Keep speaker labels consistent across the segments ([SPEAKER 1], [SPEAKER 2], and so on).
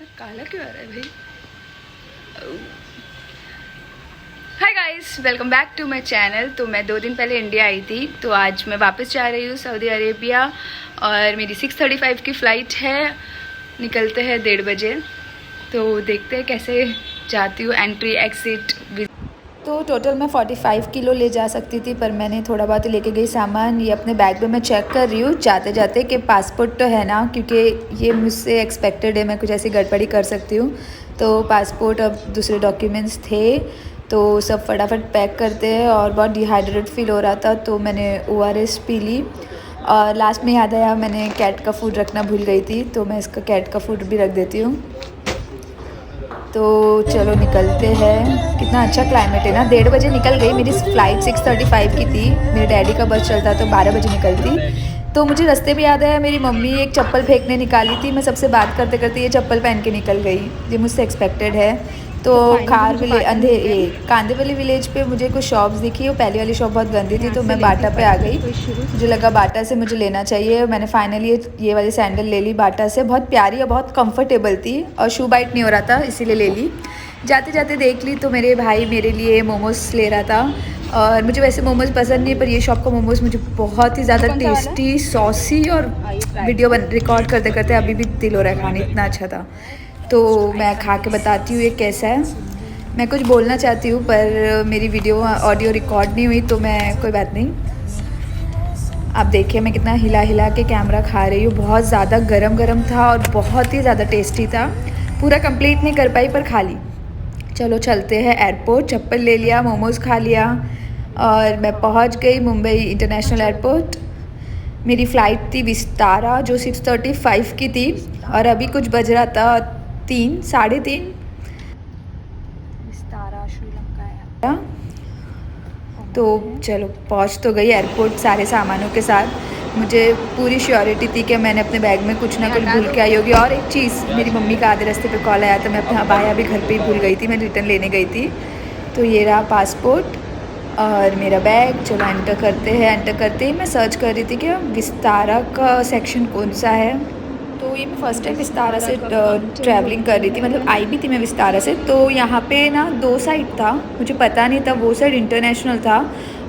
[SPEAKER 1] काला क्यों आ रहा है भाई? Hi guys, welcome back to my channel. तो मैं 2 दिन पहले इंडिया आई थी, तो आज मैं वापस जा रही हूँ सऊदी अरेबिया और मेरी 6:35 की फ़्लाइट है। निकलते हैं 1:30 बजे। तो देखते हैं कैसे जाती हूँ, एंट्री एग्ज़िट। तो टोटल मैं 45 किलो ले जा सकती थी, पर मैंने थोड़ा बहुत लेके गई सामान। ये अपने बैग में मैं चेक कर रही हूँ जाते जाते कि पासपोर्ट तो है ना, क्योंकि ये मुझसे एक्सपेक्टेड है, मैं कुछ ऐसी गड़बड़ी कर सकती हूँ। तो पासपोर्ट, अब दूसरे डॉक्यूमेंट्स थे, तो सब फटाफट पैक करते हैं। और बहुत डिहाइड्रेट फील हो रहा था, तो मैंने ORS पी ली। और लास्ट में याद आया मैंने कैट का फूड रखना भूल गई थी, तो मैं इसका कैट का फूड भी रख देती हूँ। तो चलो निकलते हैं। कितना अच्छा क्लाइमेट है ना। 1:30 बजे निकल गई। मेरी फ़्लाइट 6:35 की थी। मेरे डैडी का बस चलता तो 12 बजे निकलती। तो मुझे रास्ते में याद आया मेरी मम्मी एक चप्पल फेंकने निकाली थी। मैं सबसे बात करते करते ये चप्पल पहन के निकल गई। ये मुझसे एक्सपेक्टेड है। तो खार विलेज, कांदे विलेज पे मुझे कुछ शॉप्स दिखी। वो पहली वाली शॉप बहुत गंदी थी, तो मैं बाटा पे आ गई। मुझे लगा बाटा से मुझे लेना चाहिए। मैंने फाइनली ये वाली सैंडल ले ली बाटा से। बहुत प्यारी और बहुत कंफर्टेबल थी, और शू बाइट नहीं हो रहा था, इसीलिए ले ली। जाते जाते देख ली तो मेरे भाई मेरे लिए मोमोज ले रहा था। और मुझे वैसे मोमोज पसंद नहीं, पर ये शॉप का मोमोज मुझे बहुत ही ज़्यादा टेस्टी, सॉसी, और वीडियो रिकॉर्ड करते करते अभी भी दिल हो रहा है खाने, इतना अच्छा था। तो मैं खा के बताती हूँ ये कैसा है। मैं कुछ बोलना चाहती हूँ, पर मेरी वीडियो ऑडियो रिकॉर्ड नहीं हुई, तो मैं कोई बात नहीं। आप देखिए मैं कितना हिला हिला के कैमरा खा रही हूँ। बहुत ज़्यादा गरम गरम था और बहुत ही ज़्यादा टेस्टी था। पूरा कंप्लीट नहीं कर पाई, पर खा ली। चलो चलते हैं एयरपोर्ट। चप्पल ले लिया, मोमोज़ खा लिया, और मैं पहुँच गई मुंबई इंटरनेशनल एयरपोर्ट। मेरी फ़्लाइट थी विस्तारा, जो 6:35 की थी, और अभी कुछ बज रहा था 3, साढ़े 3। विस्तारा श्रीलंका है। तो चलो पहुंच तो गई एयरपोर्ट सारे सामानों के साथ। मुझे पूरी श्योरिटी थी कि मैंने अपने बैग में कुछ ना कुछ भूल के आई होगी। और एक चीज़, मेरी मम्मी का आधे रास्ते पे कॉल आया था, मैं अपना अबाया भी घर पे ही भूल गई थी, मैं रिटर्न लेने गई थी। तो ये रहा पासपोर्ट और मेरा बैग। चलो एंटर करते हैं। एंटर करते ही मैं सर्च कर रही थी कि विस्तारा का सेक्शन कौन सा है। तो ये मैं फ़र्स्ट टाइम विस्तारा से ट्रैवलिंग कर रही थी, मतलब आई भी थी मैं विस्तारा से। तो यहाँ पे ना 2 साइड था, मुझे पता नहीं था। वो साइड इंटरनेशनल था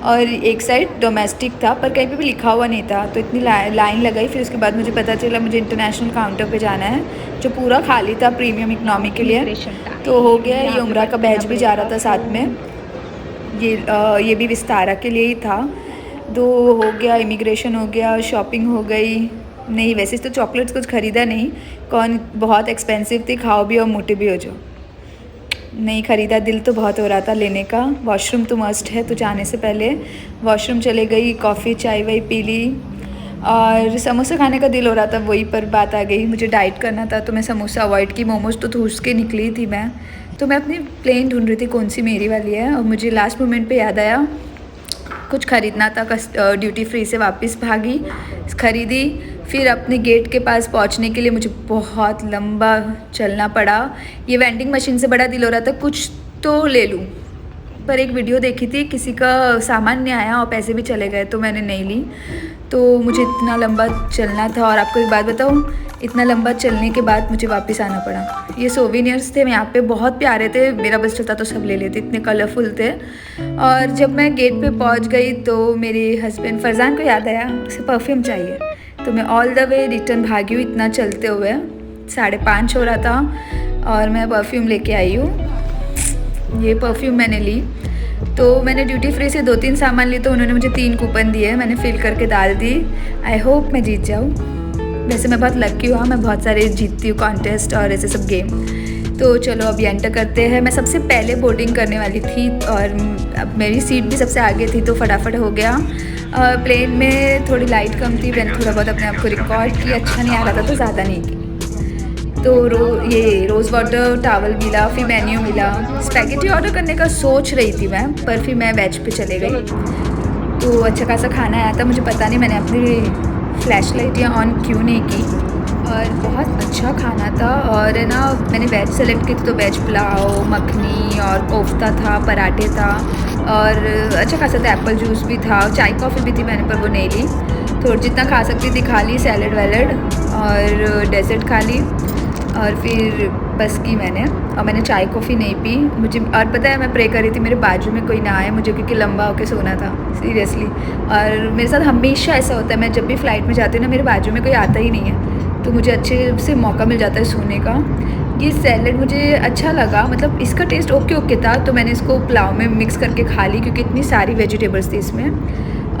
[SPEAKER 1] और एक साइड डोमेस्टिक था, पर कहीं पे भी लिखा हुआ नहीं था। तो इतनी लाइन लगाई, फिर उसके बाद मुझे पता चला मुझे इंटरनेशनल काउंटर पे जाना है, जो पूरा खाली था प्रीमियम इकनॉमी के लिए। तो हो गया। ये उम्रा का बैच भी जा रहा था साथ में। ये भी विस्तारा के लिए ही था। दो हो गया, इमिग्रेशन हो गया, शॉपिंग हो गई। नहीं, वैसे तो चॉकलेट्स कुछ ख़रीदा नहीं, कौन, बहुत एक्सपेंसिव थी, खाओ भी और मोटे भी हो जाओ। नहीं ख़रीदा, दिल तो बहुत हो रहा था लेने का। वॉशरूम तो मस्ट है, तो जाने से पहले वॉशरूम चले गई, कॉफ़ी चाय वाय पी ली, और समोसा खाने का दिल हो रहा था, वही पर बात आ गई। मुझे डाइट करना था, तो मैं समोसा अवॉइड की। मोमोज तो ठूस के निकली थी मैं। तो मैं अपनी प्लेन ढूंढ रही थी कौन सी मेरी वाली है, और मुझे लास्ट मोमेंट पे याद आया कुछ ख़रीदना था। ड्यूटी फ्री से वापस भागी, ख़रीदी। फिर अपने गेट के पास पहुंचने के लिए मुझे बहुत लंबा चलना पड़ा। ये वेंडिंग मशीन से बड़ा दिल हो रहा था कुछ तो ले लूँ, पर एक वीडियो देखी थी, किसी का सामान नहीं आया और पैसे भी चले गए, तो मैंने नहीं ली। तो मुझे इतना लंबा चलना था, और आपको एक बात बताऊँ, इतना लंबा चलने के बाद मुझे वापस आना पड़ा। ये सोवेनियर्स थे यहाँ पे, बहुत प्यारे थे। मेरा बस चलता तो सब ले लेते, इतने कलरफुल थे। और जब मैं गेट पे पहुँच गई, तो मेरे हस्बैंड फरजान को याद आया उसे परफ्यूम चाहिए। तो मैं ऑल द वे रिटर्न भागी हूँ, इतना चलते हुए। 5:30 हो रहा था, और मैं परफ्यूम लेके आई हूँ। ये परफ्यूम मैंने ली। तो मैंने ड्यूटी फ्री से 2-3 सामान ली, तो उन्होंने मुझे 3 कूपन दिए, मैंने फिल करके डाल दी। आई होप मैं जीत जाऊँ। वैसे मैं बहुत लकी हूँ, मैं बहुत सारे जीतती हूँ कॉन्टेस्ट और ऐसे सब गेम। तो चलो अभी एंटर करते हैं। मैं सबसे पहले बोर्डिंग करने वाली थी, और अब मेरी सीट भी सबसे आगे थी, तो फटाफट हो गया। प्लेन में थोड़ी लाइट कम थी, मैंने थोड़ा बहुत अपने आप को रिकॉर्ड किया। अच्छा नहीं आ रहा था, तो ज़्यादा नहीं की। तो ये रोज़ वाटर टावल मिला, फिर मेन्यू मिला। स्पैगेटी ऑर्डर करने का सोच रही थी मैं, पर फिर मैं वेज पे चले गई। तो अच्छा खासा खाना आया था, मुझे पता नहीं मैंने अपनी फ्लैश लाइट या ऑन क्यों नहीं की। और बहुत अच्छा खाना था। और है ना, मैंने वेज सेलेक्ट की थी, तो वेज पुलाव, मखनी और कोफ्ता था, पराठे था, और अच्छा खासा था। एप्पल जूस भी था, चाय कॉफ़ी भी थी मैंने, पर वो नहीं ली। तो जितना खा सकती थी खा ली, सैलड वैलड और डेजर्ट खा ली। और फिर बस की मैंने, और मैंने चाय कॉफ़ी नहीं पी मुझे। और पता है मैं प्रे कर रही थी मेरे बाजू में कोई ना आए मुझे, क्योंकि लंबा होकर सोना था सीरियसली। और मेरे साथ हमेशा ऐसा होता है, मैं जब भी फ़्लाइट में जाती हूँ ना मेरे बाजू में कोई आता ही नहीं है, तो मुझे अच्छे से मौका मिल जाता है सोने का। ये सैलड मुझे अच्छा लगा, मतलब इसका टेस्ट ओके ओके था, तो मैंने इसको पुलाव में मिक्स करके खा ली क्योंकि इतनी सारी वेजिटेबल्स थी इसमें।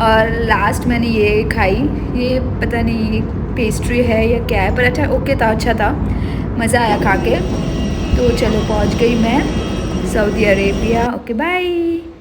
[SPEAKER 1] और लास्ट मैंने ये खाई, ये पता नहीं पेस्ट्री है या क्या है, पर अच्छा ओके था, अच्छा था, मज़ा आया खा के। तो चलो पहुंच गई मैं सऊदी अरेबिया। Okay bye.